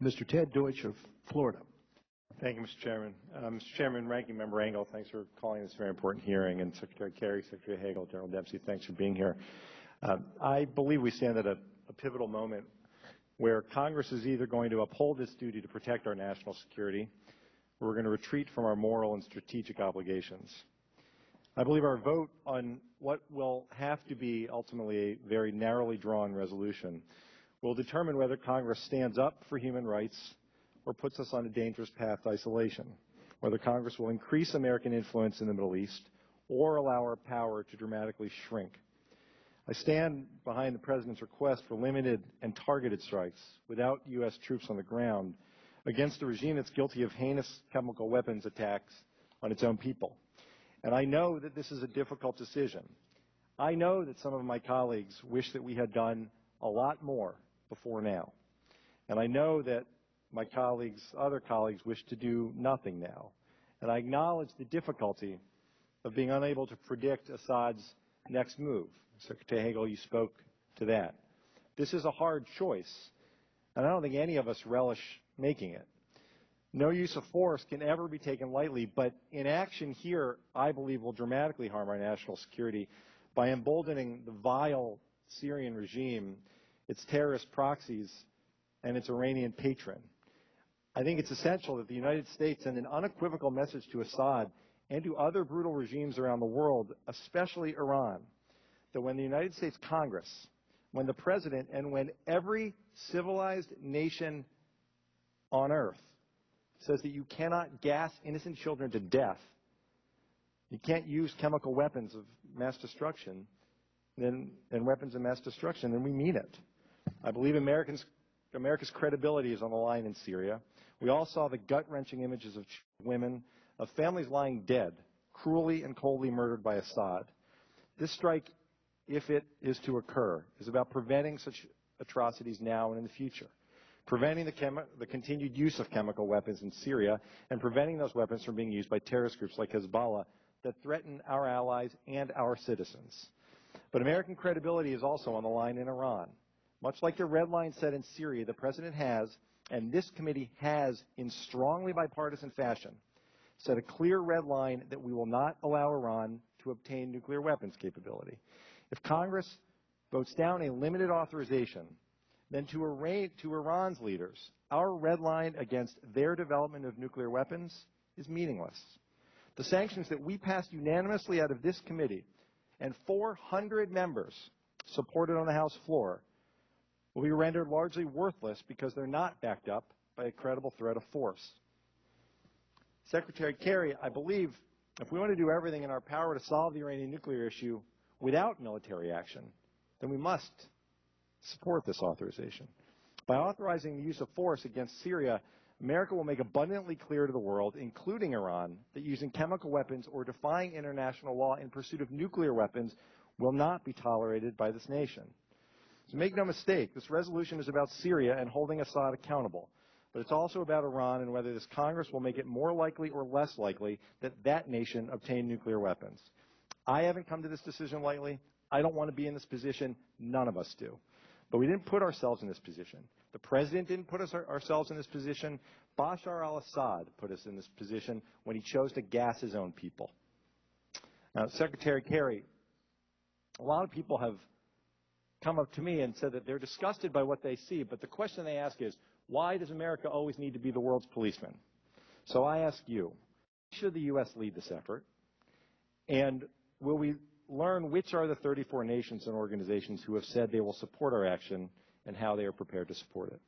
Mr. Ted Deutch of Florida. Thank you, Mr. Chairman. Mr. Chairman, Ranking Member Engel, thanks for calling this very important hearing, and Secretary Kerry, Secretary Hagel, General Dempsey, thanks for being here. I believe we stand at a pivotal moment where Congress is either going to uphold its duty to protect our national security, or we're going to retreat from our moral and strategic obligations. I believe our vote on what will have to be ultimately a very narrowly drawn resolution will determine whether Congress stands up for human rights or puts us on a dangerous path to isolation, whether Congress will increase American influence in the Middle East or allow our power to dramatically shrink. I stand behind the President's request for limited and targeted strikes without U.S. troops on the ground against a regime that's guilty of heinous chemical weapons attacks on its own people. And I know that this is a difficult decision. I know that some of my colleagues wish that we had done a lot more before now. And I know that my colleagues, other colleagues, wish to do nothing now. And I acknowledge the difficulty of being unable to predict Assad's next move. Secretary Hagel, you spoke to that. This is a hard choice, and I don't think any of us relish making it. No use of force can ever be taken lightly, but inaction here, I believe, will dramatically harm our national security by emboldening the vile Syrian regime, its terrorist proxies, and its Iranian patron. I think it's essential that the United States send an unequivocal message to Assad and to other brutal regimes around the world, especially Iran, that when the United States Congress, when the President, and when every civilized nation on earth says that you cannot gas innocent children to death, you can't use chemical weapons of mass destruction, and weapons of mass destruction, then we mean it. I believe America's credibility is on the line in Syria. We all saw the gut-wrenching images of women, of families lying dead, cruelly and coldly murdered by Assad. This strike, if it is to occur, is about preventing such atrocities now and in the future, preventing the continued use of chemical weapons in Syria, and preventing those weapons from being used by terrorist groups like Hezbollah that threaten our allies and our citizens. But American credibility is also on the line in Iran. Much like the red line said in Syria, the President has, and this committee has, in strongly bipartisan fashion, set a clear red line that we will not allow Iran to obtain nuclear weapons capability. If Congress votes down a limited authorization, then to Iran's leaders, our red line against their development of nuclear weapons is meaningless. The sanctions that we passed unanimously out of this committee and 400 members supported on the House floor will be rendered largely worthless because they're not backed up by a credible threat of force. Secretary Kerry, I believe if we want to do everything in our power to solve the Iranian nuclear issue without military action, then we must support this authorization. By authorizing the use of force against Syria, America will make abundantly clear to the world, including Iran, that using chemical weapons or defying international law in pursuit of nuclear weapons will not be tolerated by this nation. So make no mistake, this resolution is about Syria and holding Assad accountable. But it's also about Iran and whether this Congress will make it more likely or less likely that that nation obtain nuclear weapons. I haven't come to this decision lightly. I don't want to be in this position. None of us do. But we didn't put ourselves in this position. The President didn't put ourselves in this position. Bashar al-Assad put us in this position when he chose to gas his own people. Now, Secretary Kerry, a lot of people have come up to me and said that they're disgusted by what they see, but the question they ask is, why does America always need to be the world's policeman? So I ask you, should the U.S. lead this effort? And will we learn which are the 34 nations and organizations who have said they will support our action and how they are prepared to support it?